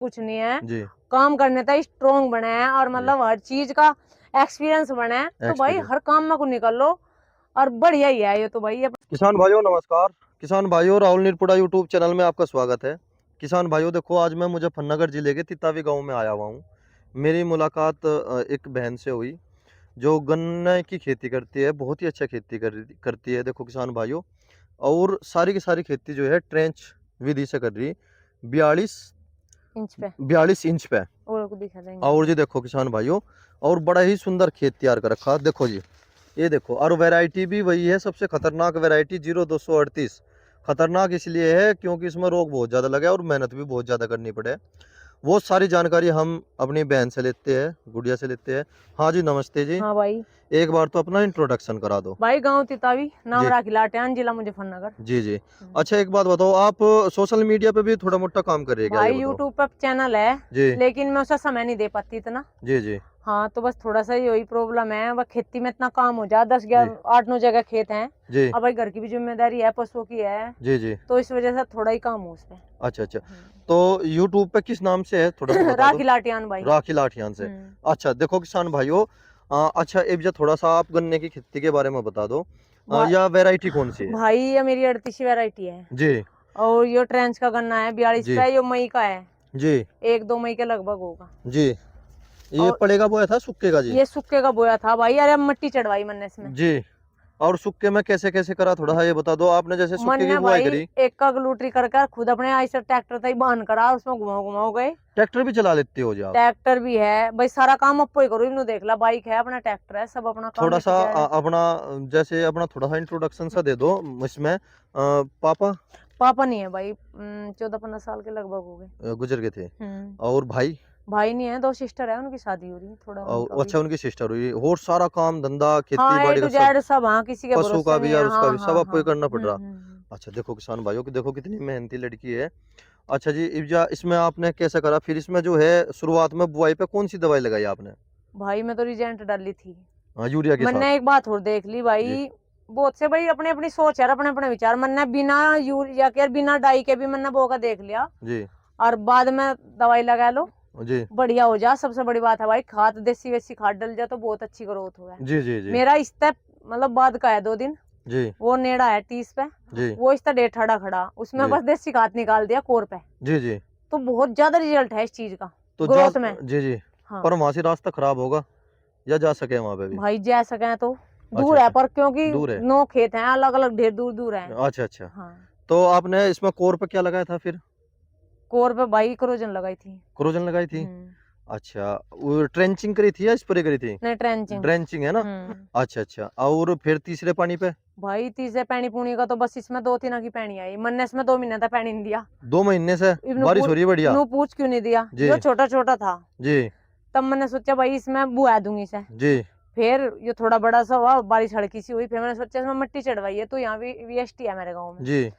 कुछ नहीं है जी। काम करने तक स्ट्रोंग बने हैं और मतलब हर चीज का एक्सपीरियंस बने हैं तो भाई एक्सपीरियंस। हर काम में को निकल लो और बढ़िया ही है ये तो भाई किसान भाइयों नमस्कार। किसान भाइयों, राहुल निरपुड़ा यूट्यूब चैनल में आपका स्वागत है। किसान भाइयों देखो, आज मैं मुजफ्फरनगर जिले के तितावी गांव में आया हुआ हूँ। मेरी मुलाकात एक बहन से हुई जो गन्ने की खेती करती है, बहुत ही अच्छा खेती करती है। देखो किसान भाइयों, और सारी की सारी खेती जो है ट्रेंच विधि से कर रही, इंच पे 42 इंच पे। और को दिखा देंगे। और जी देखो किसान भाइयों, और बड़ा ही सुंदर खेत तैयार कर रखा। देखो जी, ये देखो, और वैरायटी भी वही है, सबसे खतरनाक वैरायटी 0238। खतरनाक इसलिए है क्योंकि इसमें रोग बहुत ज़्यादा लगे और मेहनत भी बहुत ज़्यादा करनी पड़े। वो सारी जानकारी हम अपनी बहन से लेते हैं, गुड़िया से लेते हैं। हाँ जी, नमस्ते जी। हाँ भाई। एक बार तो अपना इंट्रोडक्शन करा दो। भाई गांव तितावी, नाम जी राखी लाटियान, जिला मुजफ्फरनगर। जी जी। अच्छा, एक बात बताओ, आप सोशल मीडिया पे भी थोड़ा मोटा काम कर रही है क्या, ये भाई बताओ। यूट्यूब पर चैनल है जी लेकिन मैं उसे समय नहीं दे पाती इतना। जी जी हाँ तो बस थोड़ा सा यही प्रॉब्लम है, वह खेती में इतना काम हो जाए, 10 जी 11 8 9 जगह खेत हैं। जी अब भाई घर की भी जिम्मेदारी है, पशुओं की है, जी जी। तो इस वजह से थोड़ा ही काम हो उस पे। अच्छा अच्छा। तो यूट्यूब पे किस नाम से है, थोड़ा सा बता दो। राखी लाटियान भाई। राखी लाठियान से। अच्छा देखो किसान भाइयों, अच्छा एक जो थोड़ा सा आप गन्ने की खेती के बारे में बता दो। भा, या वैरायटी कौन सी है। भाई ये मेरी 38 वैरायटी है जी और ये ट्रेंच का गन्ना है 42 जी पे, ये मई का है, जी 1 2 मई के लगभग होगा। जी। ये और पड़ेगा बोया था सूखे का जी। ये सूखे का बोया था भाई, अरे मिट्टी चढ़वाई मैंने इसमें। जी। और सूखे में कैसे कैसे करा, थोड़ा सा ये बता दो। आपने जैसे सूखे की मैंने बुआई भाई करी, एक का ग्लूट्री कर खुद अपने ऐसे ट्रैक्टर तक बांध करा, उसमें घुमाओ घुमाओ गए। ट्रैक्टर भी चला लेते हो जी आप। ट्रैक्टर भी है भाई, सारा काम अपो ही करो, इन्हों देख ला, बाइक है, अपना ट्रैक्टर है, सब अपना काम थोड़ा ए टू सा जेड है। अपना, जैसे अपना थोड़ा सा इंट्रोडक्शन सा दे दो इसमें। पापा पापा नहीं है भाई, 14 15 साल के लगभग हो गए। गुजर गए थे। हम्म। और भाई। भाई नहीं है, 2 सिस्टर है, उनकी शादी हो रही है, थोड़ा उनका और भी। अच्छा, उनकी सिस्टर हुई, और सारा काम धंधा खेती हाँ ए बाड़ी का टू सब, जेड सब, हाँ किसी के पशु का भरोसे नहीं भी है, और उसका हाँ भी, सब हाँ आपको हाँ। ही करना पड़ रहा। अच्छा देखो किसान भाइयों की, देखो कितनी मेहनती लड़की है। अच्छा जी, इब्जा इसमें आपने कैसा करा फिर, इसमें जो है शुरुआत में बुआई पे कौन सी दवाई लगाई आपने। भाई मैं तो रिजेंट डाली थी। हाँ, यूरिया के साथ। मैंने एक बात और देख ली जी भाई, बहुत से भाई अपने अपनी सोच है, अपने अपने विचार, मैंने बिना यूरिया के बिना डाई के भी मैंने बोका देख लिया। जी और बाद में दवाई लगा लो, जी बढ़िया हो जा, सबसे बड़ी बात है भाई, खाद देसी वेसी खाद डल जाए तो बहुत अच्छी ग्रोथ हो है। जी जी जी मेरा स्टेप मतलब बाद का है 2 दिन, जी वो नेड़ा है 30 पे, जी वो इस तरह ठड़ा खड़ा, उसमें जी बस देसी खाद निकाल दिया कोर पे, जी जी। तो बहुत ज्यादा रिजल्ट है इस चीज का तो जा, ग्रोथ में। जी जी। हाँ पर वहां से रास्ता खराब होगा या जा सके वहां पे भी। भाई जा सके तो अच्छा दूर है, अच्छा। पर क्योंकि दूर है। 9 खेत हैं अलग अलग, ढेर दूर दूर है। अच्छा अच्छा। हाँ तो आपने इसमें कोर पे क्या लगाया था फिर। कोर पे भाई क्रोजन लगाई थी। क्रोजन लगाई थी। हम्म। अच्छा, वो ट्रेंचिंग करी थी या स्प्रे करी थी। नहीं ट्रेंचिंग। ड्रेंचिंग है ना। अच्छा अच्छा। और फिर तीसरे पानी पे। भाई तीसरे पैनी पुणी का तो बस इसमें 2 3 की पैनी आई, मैंने इसमें 2 महीने तक पैनी नहीं दिया। 2 महीने से इवनु बारिश पूछ हो रही है बढ़िया। इवनु पूछ क्यों नहीं दिया, जी जो छोटा छोटा था। जी तब मैंने सोचा भाई इसमें बुआ दूंगी इसे। जी फिर ये थोड़ा बड़ा सा हुआ, बारिश हल्की सी हुई, फिर मैंने सोचा इसमें मिट्टी चढ़वाई है, तो यहाँ भी वीएसटी है मेरे गाँव में। जी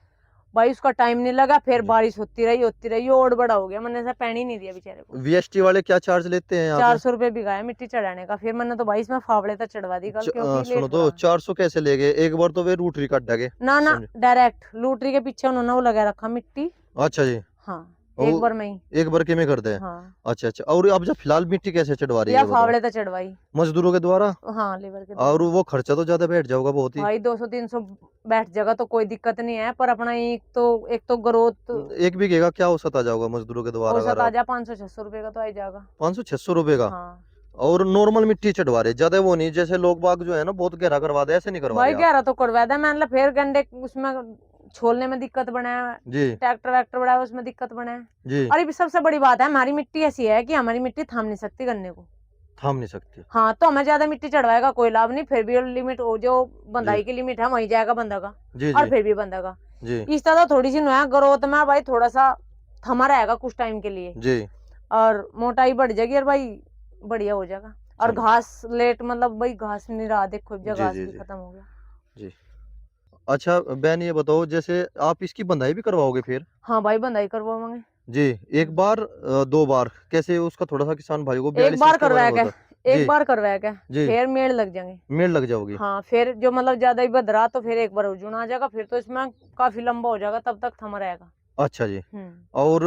भाई उसका टाइम नहीं लगा, फिर जी। बारिश होती रही और बड़ा हो गया, मैंने ऐसा पैनी नहीं दिया बेचारे को। वीएसटी वाले क्या चार्ज लेते हैं यहाँ पे। 400 रुपये बिका है मिट्टी चढ़ाने का, फिर मैंने तो भाई इसमें फावड़े तक चढ़वा दी कल, क्योंकि सुनो लेट हो तो, रहा। 400 कैसे ले गए, एक बार तो वे रूटरी काट डागे। ना ना, समझे। डायरेक्ट लूटरी के पीछे उन्होंने वो लगा रखा मिट्टी। अच्छा जी। हाँ एक बार और में ही। एक बार के में करते हैं। हाँ अच्छा अच्छा। और अब जब फिलहाल मिट्टी कैसे चढ़वा रही है या ये बताओ। फावड़े तक चढ़वाई। मजदूरों के द्वारा। हाँ लेबर के और द्वारा। वो खर्चा तो ज्यादा बैठ जाएगा बहुत ही। भाई 200 300 बैठ जाएगा तो कोई दिक्कत नहीं है, पर अपना एक तो ग्रोथ एक बीघे का क्या औसत आ जाएगा मजदूरों के द्वारा औसत अगर आ आप। जा 500 600 रुपये का तो आ जाएगा। 500 600 रुपए का। हाँ और नॉर्मल मिट्टी चढ़वा रहे, ज्यादा वो नहीं, जैसे लोग बाग जो है ना बहुत गहरा करवा दे, ऐसे नहीं करवा भाई रहे आप। 11 तो करवा दे मैंने, फिर गंडे उसमें छोलने में दिक्कत बने, जी ट्रैक्टर वैक्टर बड़ा है उसमें दिक्कत बने। जी। और ये सबसे बड़ी बात है, हमारी मिट्टी ऐसी है कि हमारी मिट्टी थाम नहीं सकती गन्ने को। थाम नहीं सकती। हाँ तो हमें ज्यादा मिट्टी चढ़वाएगा कोई लाभ नहीं, फिर भी लिमिट जो जी बंधाई की लिमिट है वहीं जाएगा बंधा जी और जी फिर भी बंधेगा। जी इस तरह थोड़ी सी नुआ ग्रोथ में भाई थोड़ा सा थमा रहेगा कुछ टाइम के लिए, जी। और मोटाई बढ़ जाएगी और भाई बढ़िया हो जाएगा। और चलो। घास लेट मतलब भाई घास नहीं रहा, देखो अब जी घास जी भी जी खत्म हो गया। जी। अच्छा बहन, ये बताओ, जैसे आप इसकी बंधाई भी करवाओगे फिर। हाँ भाई बंधाई करवाओगे। जी। एक बार दो बार कैसे, उसका थोड़ा सा किसान भाई को एक 42 इंच बार के बारे करवाया में क्या, बता। एक जी बार करवाया क्या, जी। फिर मेड़ लग जाएंगे। मेड़ लग जाओगी। हाँ फिर जो मतलब ज्यादा ही बदरा तो फिर एक बार उजून आ जाएगा, फिर तो इसमें काफी लंबा हो जाएगा, तब तक थमा रहेगा। अच्छा जी। और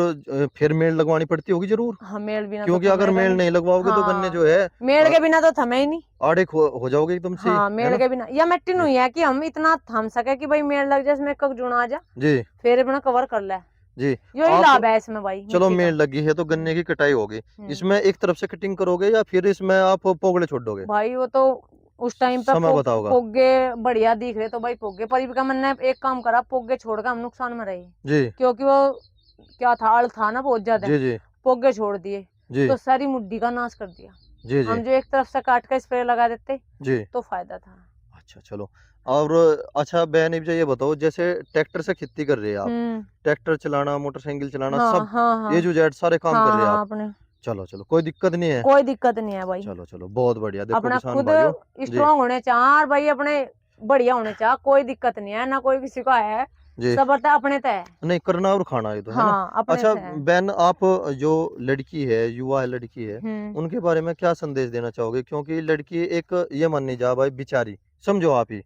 फिर मेड़ लगवानी पड़ती होगी जरूर, हाँ मेल बिना तो क्योंकि अगर थमेगा मेड़ नहीं। नहीं लगवाओगे तो गन्ने हाँ जो है मेल के बिना तो थमे ही नहीं। आड़े हो जाओगे एकदम से ही, हाँ है मेल ना। के बिना या मिट्टी जी नहीं है कि हम इतना थम सके कि भाई मेल लग जाए इसमें कब जुड़ा आ जा, जी फिर अपना कवर कर ले। जी। यही आप लाभ है इसमें भाई चलो मिट्टी मेड़ का। लगी है तो गन्ने की कटाई होगी, हम्म। इसमें एक तरफ से कटिंग करोगे या फिर इसमें आप पोगले छोड़ दोगे? भाई वो तो उस टाइम पे समय बताओगा। पोगे बढ़िया दिख रहे तो भाई पोगे, पर इनका मन ने एक काम करा, पोगे छोड़ के हम नुकसान में रहे, जी क्योंकि वो क्या था, अड़ था ना बहुत ज्यादा। जी जी पोगे छोड़ दिए जी तो सारी मुड्डी का नाश कर दिया। जी जी हम जो एक तरफ से काट के स्प्रे लगा देते जी। तो फायदा था। अच्छा चलो। और अच्छा बहन मुझे ये बताओ, जैसे ट्रैक्टर से खेती कर रहे हैं आप, हम्म। ट्रैक्टर चलाना मोटरसाइकिल चलाना हाँ सब हाँ ए हाँ टू जेड सारे काम कर हाँ रहे हैं हाँ आप? अपने चलो चलो, कोई दिक्कत नहीं है। कोई दिक्कत नहीं है भाई। चलो चलो, बहुत बढ़िया। देखो अपना किसान खुद भाइयों। जी स्ट्रांग होने चाह और भाई अपने बढ़िया होने चाह, कोई दिक्कत नहीं है ना, कोई किसी का है। जी। सब अपने तय है। नहीं, करना और खाना ये तो है ना। हाँ अपने अच्छा से है। बहन, आप जो लड़की है, युवा है, लड़की है, हम्म। उनके बारे में क्या संदेश देना चाहोगे? क्योंकि लड़की एक ये माननी जा भाई बेचारी, समझो आप ही,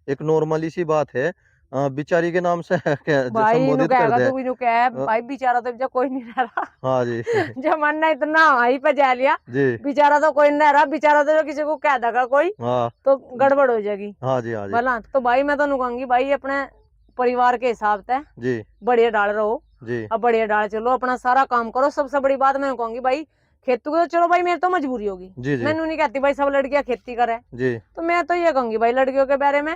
एक नॉर्मली सी बात है, बेचारी के नाम से जो भाई नु संबोधित कर कहेगा दे। तू भी नु कह अ, भाई बेचारा तो जब कोई नहीं रह रहा। हाँ जी जमाना इतना हाई पे जा लिया, जी बेचारा तो कोई नहीं रह रहा, बेचारा तो जो किसी को कह देगा कोई हाँ तो गड़बड़ हो जाएगी। हाँ जी हाँ जी भला तो भाई मैं तो कहूंगी भाई अपने परिवार के हिसाब से जी बढ़िया डाल रहो। जी अब बढ़िया डाल चलो, अपना सारा काम करो। सबसे बड़ी बात मैं कहूंगी भाई, खेती को तो चलो भाई मेरी तो मजबूरी होगी, जी जी मैंने नहीं कहती भाई सब लड़कियां खेती करे, जी तो मैं तो ये कहूंगी भाई लड़कियों के बारे में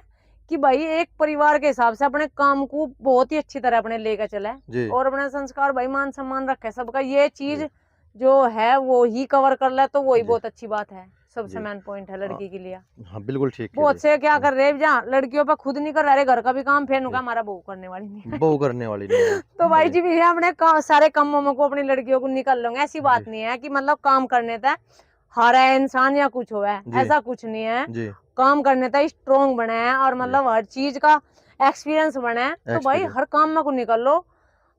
कि भाई एक परिवार के हिसाब से अपने काम को बहुत ही अच्छी तरह अपने लेकर चले, जी और अपने संस्कार भाई मान सम्मान रखे सबका, ये जी चीज जो है वो ही कवर कर ले तो वही जी बहुत अच्छी बात है। सबसे जी। मेन पॉइंट है हाँ लड़की के लिए। हाँ, बिल्कुल ठीक है जी। बहुत से क्या कर रहे हैं जहाँ लड़कियों पर खुद नहीं कर रहे घर का भी काम, फिर नुका हमारा बहू करने वाली नहीं है। बहू करने वाली नहीं है। तो भाई जी जी भी अपने सारे कामों को अपनी लड़कियों को निकल लूंगे, ऐसी जी बात नहीं है कि मतलब काम करने तक हारा है इंसान या कुछ हो है, जी ऐसा कुछ नहीं है। जी। काम करने तक स्ट्रोंग बने हैं और जी मतलब हर चीज का एक्सपीरियंस बने हैं, तो भाई एक्सपीरियंस। हर काम में को निकल लो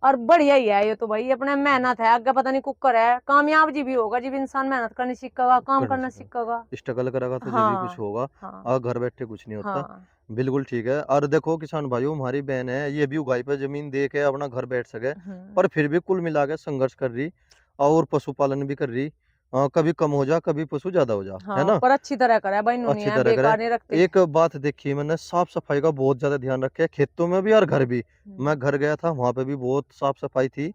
और बढ़िया ही है ये तो भाई। अपने मेहनत है आगे, पता नहीं कुकर है, कामयाब जी भी होगा जब इंसान मेहनत करनी सीखेगा, काम करने करना से सीखेगा। स्ट्रगल करेगा तो जब भी कुछ हाँ होगा। हाँ घर बैठे कुछ नहीं होता। हाँ बिल्कुल ठीक है। और देखो किसान भाइयों, हमारी बहन है, ये भी उगाई पर जमीन दे के अपना घर बैठ सके, हम्म। पर फिर भी कुल मिला के संघर्ष कर रही और पशुपालन भी कर रही। कभी कम हो जा, कभी पशु ज्यादा हो जा, है हाँ ना। पर अच्छी तरह करा है भाई, अच्छी नुनिया तरह करे। बेकार नहीं रखते। एक बात देखी मैंने, साफ सफाई का बहुत ज्यादा ध्यान रखे, खेतों में भी और घर भी। मैं घर गया था, वहां पे भी बहुत साफ सफाई थी।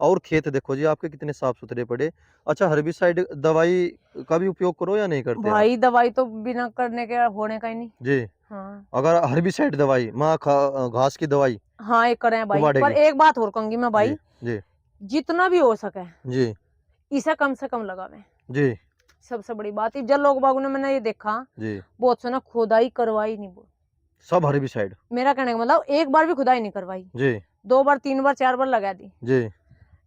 और खेत देखो जी आपके कितने साफ सुथरे पड़े। अच्छा, हर्बिसाइड दवाई का भी उपयोग करो या नहीं करते आप? भाई दवाई तो बिना करने के होने का ही नहीं। जी। हाँ अगर हर्बिसाइड दवाई घास की दवाई हाँ एक करें भाई, पर कुबाड़ेगी। एक बात और कहूंगी मैं जी भाई, जी जितना भी हो सके जी इसे कम से कम लगावे। जी सबसे बड़ी बात जब लोग बागों ने मैंने ये देखा जी। बहुत से ना खुदाई करवाई नहीं, बोल सब हर्बिसाइड। मेरा कहने का मतलब एक बार भी खुदाई नहीं करवाई, जी 2 बार 3 बार 4 बार लगा दी। जी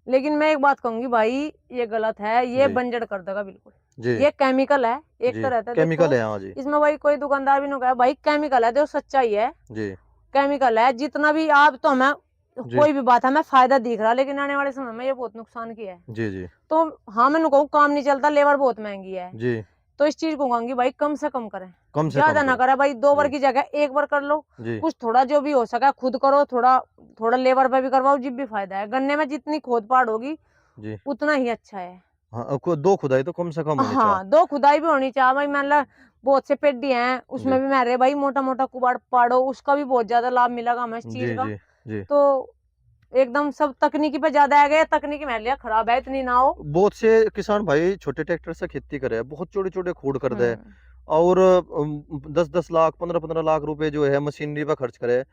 लेकिन मैं एक बात कहूंगी भाई, ये गलत है, ये जी बंजर कर देगा बिल्कुल। जी ये केमिकल है एक जी। तरह से, केमिकल देखो है, हाँ जी इसमें भाई कोई दुकानदार भी नहीं कहा भाई केमिकल है, देखो सच्चाई है जी केमिकल है। जितना भी आप तो हमें जी कोई भी बात है हमें फायदा दिख रहा, लेकिन आने वाले समय में ये बहुत नुकसान किया है। जी जी तो हाँ मैं कहूँ काम नहीं चलता, लेबर बहुत महंगी है, जी। तो इस चीज को कहूंगी भाई कम से कम करें, कम से कम ज्यादा ना करो। करें भाई। 2 बार जी की जगह 1 बार कर लो, जी कुछ थोड़ा जो भी हो सका खुद करो, थोड़ा थोड़ा लेबर पे भी करवाओ, जिब भी फायदा है। गन्ने में जितनी खोद पाड़ होगी जी। उतना ही अच्छा है। हाँ, दो खुदाई तो कम से कम होनी चाहिए। हाँ 2 खुदाई भी होनी चाहिए भाई, मान लो बहुत से पेड्डी हैं जी उसमें भी मेरे भाई मोटा मोटा कुबाड़ पाड़ो, उसका भी बहुत ज्यादा लाभ मिलेगा हमें इस चीज जी का। जी जी। तो एकदम सब तकनीकी पे ज्यादा आ गए, तकनीकी मेरे लिए खराब है, इतनी ना हो। बहुत से किसान भाई छोटे ट्रैक्टर से खेती करे, बहुत छोटे छोटे खोड कर दे, हम्म। और 10-10 लाख 15-15 लाख रुपए जो है मशीनरी पर खर्च करे,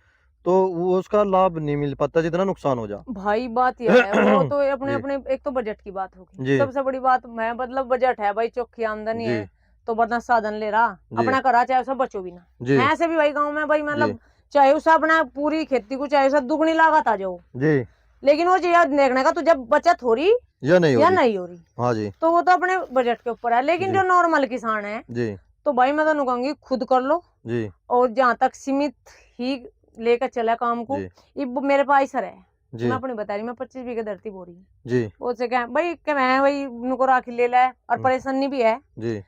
तो वो उसका लाभ नहीं मिल पाता जितना नुकसान हो जा। भाई बात यह है वो तो अपने जी अपने एक तो बजट की बात होगी, जी सबसे बड़ी बात मैं मतलब बजट है भाई, चौखी आमदनी जी है तो बतना साधन ले रहा जी अपना करा, चाहे उसे बचो भी ना जी है। ऐसे भी भाई गाँव में भाई जी मतलब चाहे उसे अपना पूरी खेती को चाहे उसे दुगनी लागत आ जाओ, जी। लेकिन वो चीज देखने का तुझे बचत हो रही या नहीं हो या रही। नहीं हो रही, हाँ जी तो वो तो अपने बजट के ऊपर है। लेकिन जी जो नॉर्मल किसान है जी तो भाई मैं तो कहूंगी खुद कर लो, जी और जहाँ तक सीमित ही लेकर चला काम को। जी ये मेरे पास सर है, जी मैं अपनी बता रही, मैं 25 बीघे धरती बो रही हूँ। जी वो से क्या भाई क्या मैं भाई उनको राखी ले ला है और परेशानी भी है, जी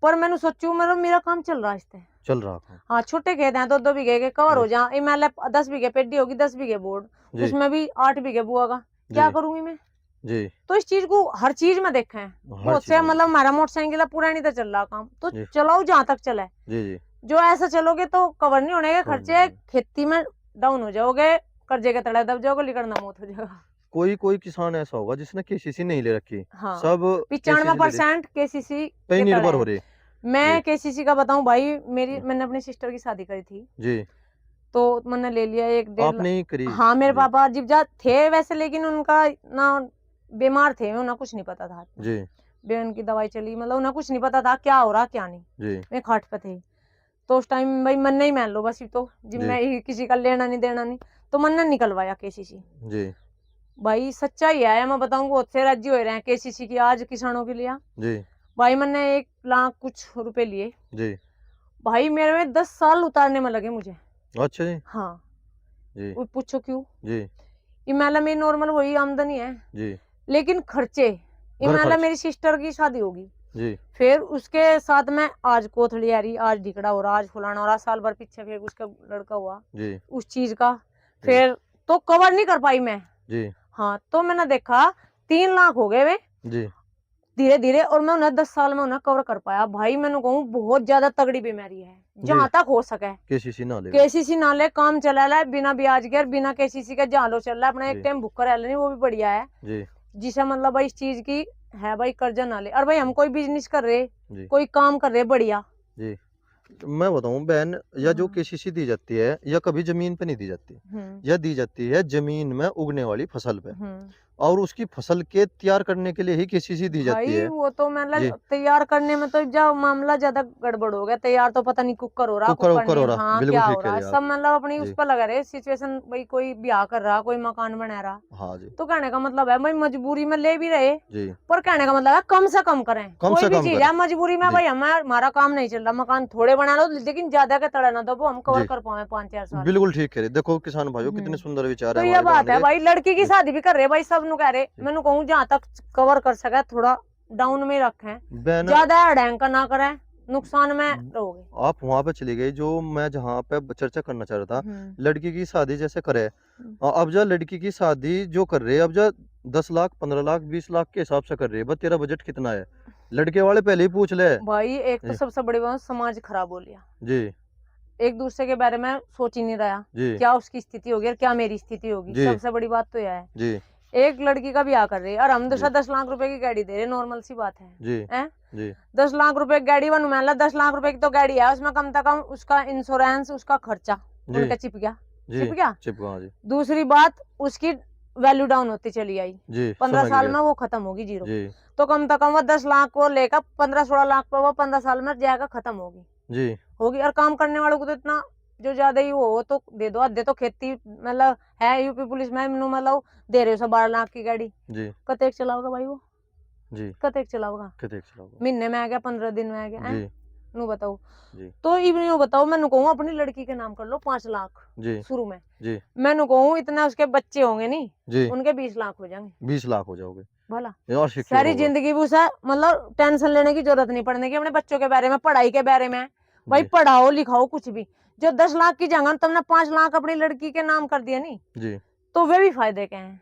पर मैंने सोचू मेरा मेरा काम चल रहा है इससे, चल रहा काम। हाँ छोटे खेत हैं तो 2 बीघे के कवर हो जी जा, मैं 10 बीघे पेडी होगी, 10 बीघे बोर्ड, जी उसमें भी 8 बीघे बुआ का, क्या जी करूंगी मैं? जी। तो इस चीज को हर चीज में देखा है। हर बहुत चीज से में मतलब देखो। हमारा मोटरसाइकिल है, पूरा नहीं तो चल रहा काम, तो जी चलाओ जहां तक चला है। जी जी। जो ऐसा चलोगे तो कवर नहीं होने के कवर खर्चे, नहीं। खेती में डाउन हो जाओगे, कर्जे के तले दब जाओगे, लिकड़ना मौत हो जाएगा। कोई कोई किसान ऐसा होगा जिसने केसीसी नहीं ले रखी, हाँ सब केसीसी ले रहे 95% केसीसी पे ही के तले निर्भर हो है। रहे। जी मैं केसीसी का बताऊं भाई, जी मैंने अपनी सिस्टर की शादी करी थी, जी। तो मैंने ले लिया 1-1.5 लाख। आपने ही करी। हाँ मेरे जी पापा जिब जा थे वैसे, लेकिन उनका ना बीमार थे, उन्हें कुछ नहीं पता था इतना। जी बेन की दवाई चली, मतलब उन्हें कुछ नहीं पता था क्या हो रहा क्या नहीं। जी मैं खाट पे थे, तो उस टाइम भाई मन नहीं मान लो बस, ये तो जिब जी मैं ही किसी का लेना नहीं देना नहीं, तो मन ने निकलवाया केसीसी। जी भाई सच्चाई है, मैं बताऊं बहुत से राज्य हो रहे हैं केसीसी की आज किसानों के लिए। जी भाई मैंने 1 लाख कुछ रुपए लिए, जी। भाई मेरे में 10 साल उतारने में लगे मुझे। अच्छा जी। हाँ जी वो पूछो क्यों? जी इमाला में नॉर्मल वही आमदनी है, जी। लेकिन खर्चे, घर इमाला खर्च। मेरी सिस्टर की शादी होगी, जी फिर उसके साथ में आज कोथड़ी आ रही, आज ढिकड़ा हो रहा, आज फुलाना हो रहा, साल भर पीछे फिर उसका लड़का हुआ जी उस चीज का, जी फिर तो कवर नहीं कर पाई मैं। जी हाँ तो मैंने देखा 3 लाख हो गए वे जी धीरे धीरे, और मैं उन्हें 10 साल में उन्हें कवर कर पाया। भाई मैंने कहूँ बहुत ज्यादा तगड़ी बीमारी है, जी। जहां तक हो सके केसीसी ना ले। केसीसी ना ले, काम चला रहा है बिना ब्याज के और बिना केसीसी के, जहां लो चल रहा है अपना, एक जी टाइम बुक करा लेनी, वो भी बढ़िया है। जी जिसे मतलब भाई इस चीज की है भाई, कर्जा ना ले। और भाई हम कोई बिजनेस कर रहे, जी कोई काम कर रहे बढ़िया। जी। मैं बताऊं बहन, या जो हाँ। केसीसी दी जाती है या कभी जमीन पे नहीं दी जाती, या दी जाती है जमीन में उगने वाली फसल पे, हम्म। और उसकी फसल के तैयार करने के लिए ही केसीसी दी जाती भाई है। वो तो मतलब जी। तैयार करने में तो जब मामला ज्यादा गड़बड़ हो गया, तैयार तो पता नहीं कुकर हो रहा, कुकर कुकर कुकर नहीं, हो रहा, हाँ बिल्कुल क्या ठीक हो कह रहा रहे है, हैं आप। सब मतलब अपनी उस जी पर लगा रहे सिचुएशन। भाई कोई ब्याह कर रहा, कोई मकान बना रहा, हाँ जी तो कहने का मतलब है भाई मजबूरी में ले भी रहे, जी। पर कहने का मतलब है कम से कम करें। कम कोई से भी कम चीज करें। है मजबूरी में, जी भाई हमारा काम नहीं चल रहा, मकान थोड़े बना लो, लेकिन ज्यादा के तड़ा ना दबो, हम कवर जी कर पाए 5-4 साल में। बिल्कुल ठीक कह रहे। देखो किसान भाइयों, कितने हम्म। सुंदर विचार तो है ये हमारे बात बहन है के। भाई, लड़की की जी शादी भी कर रहे भाई, सब नु कह रहे, जी। मैंने कहूँ जहां तक कवर कर सके थोड़ा डाउन में रखें, बहन, ज्यादा अड़ंग का ना करें, नुकसान में रहोगे। आप वहां पे चली गई जो मैं जहाँ पे चर्चा करना चाह रहा था। हम्म। लड़की की शादी जैसे करे, अब जा लड़की की शादी जो कर रहे हैं, अब जा 10 लाख 15 लाख 20 लाख के हिसाब से कर रही है, बस तेरा बजट कितना है, लड़के वाले पहले ही पूछ ले। भाई एक तो जी सबसे बड़ी बात, समाज खराब हो लिया, जी एक दूसरे के बारे में सोच ही नहीं रहा, जी क्या उसकी स्थिति होगी और क्या मेरी स्थिति होगी। जी सबसे बड़ी बात तो यह है, जी एक लड़की का ब्याह कर रही है और हम दूसरा जी 10 लाख रुपए की गाड़ी दे रहे, नॉर्मल सी बात है, जी हैं? जी 10 लाख रुपए की गाड़ी बनू, मान लो 10 लाख रुपए की तो गाड़ी है, उसमें कम से कम उसका इंश्योरेंस, उसका खर्चा जी उनका चिप गया, जी चिप गया। चिपका जी दूसरी बात, उसकी वैल्यू डाउन होती चली आई, जी 15 समझ साल गया। में वो खत्म होगी, जीरो। जी तो कम से कम वो 10 लाख को लेकर 15-16 लाख पर वो 15 साल में जाएगा, खत्म होगी जी होगी। और काम करने वालों को तो इतना जो ज्यादा ही वो तो दे दो, आधे तो खेती मतलब है, यूपी पुलिस में मतलब दे रहे हो सब 12 लाख की गाड़ी, जी कतेक चलाओगा भाई वो, जी कतेक चलाओगा? कितने चलाओगे। महीने में आ गया, 15 दिन में आ गया, जी नू बताओ। जी तो इवन यूं बताओ, मैं कहूँ अपनी लड़की के नाम कर लो 5 लाख जी शुरू में, जी मैं कहूँ इतना उसके बच्चे होंगे नहीं, जी उनके 20 लाख हो जाएंगे 20 लाख हो जाओगे भला। और सिक्योर सारी होगा। जिंदगी भी उसे मतलब टेंशन लेने की जरूरत नहीं पड़ने की अपने बच्चों के बारे में, पढ़ाई के बारे में। भाई जी पढ़ाओ लिखाओ कुछ भी, जो 10 लाख की जगह तुमने 5 लाख अपनी लड़की के नाम कर दिया नहीं, जी। तो वे भी फायदे के हैं।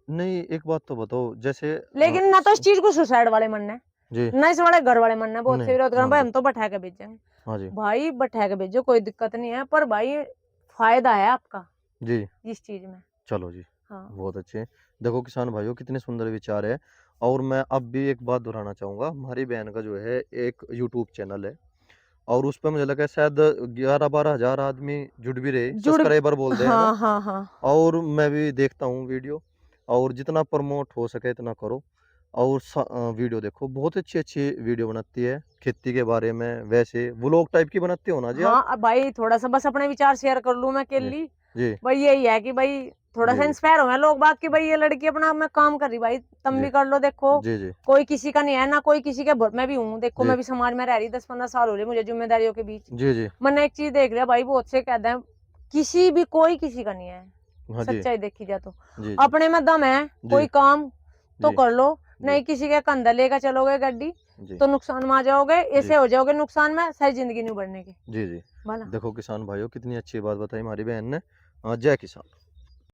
नहीं, एक बात तो बताओ, जैसे लेकिन ना तो इस चीज को सुसाइड वाले मन है, जी ना इस वाले घर वाले मन है, बहुत से नहीं विरोध कर भाई मानते। हम तो बैठा के भेजेंगे। हाँ जी भाई बैठा के भेजो, कोई दिक्कत नहीं है, पर भाई फायदा है आपका जी। इस चीज में। चलो जी, हाँ। बहुत अच्छे। देखो किसान भाइयों, कितने सुंदर विचार है। और मैं अब भी एक बात दोहराना चाहूँगा, हमारी बहन का जो है एक यूट्यूब चैनल है, और उस पर मुझे लगा है शायद 11-12 हज़ार आदमी जुड़ भी रहे, जुड़, सब्सक्राइबर बोलते हैं ना। हाँ हाँ हाँ। और मैं भी देखता हूँ वीडियो, और जितना प्रमोट हो सके इतना करो, और वीडियो देखो, बहुत अच्छी अच्छी वीडियो बनाती है खेती के बारे में, वैसे व्लॉग टाइप की बनाते हो ना जी आप। हाँ अब भाई थोड़ा सा बस अपने विचार शेयर कर लूं मैं के जी लिए, जी भाई यही है कि भाई थोड़ा जी सा जी इंस्पायर हो लोग बाग की, भाई ये लड़की अपना में काम कर रही, भाई तुम जी भी कर लो। देखो जी जी कोई किसी का नहीं है ना, कोई किसी के मैं भी हूँ, देखो जी मैं भी समाज में रह रही 10-15 साल हो रहे मुझे जिम्मेदारियों के बीच। जी जी मैंने एक चीज देख लिया भाई, बहुत से कहते हैं किसी भी कोई किसी का नहीं है, हाँ जी सच्चाई देखी जाए तो जी जी अपने में दम है, जी कोई काम तो जी कर लो, जी नहीं किसी के कंधा लेकर चलोगे गाड़ी, जी तो नुकसान में आ जाओगे, जी ऐसे हो जाओगे नुकसान में, सही जिंदगी नहीं बढ़ने की। जी जी। भला देखो किसान भाइयों, कितनी अच्छी बात बताई हमारी बहन ने। जय किसान।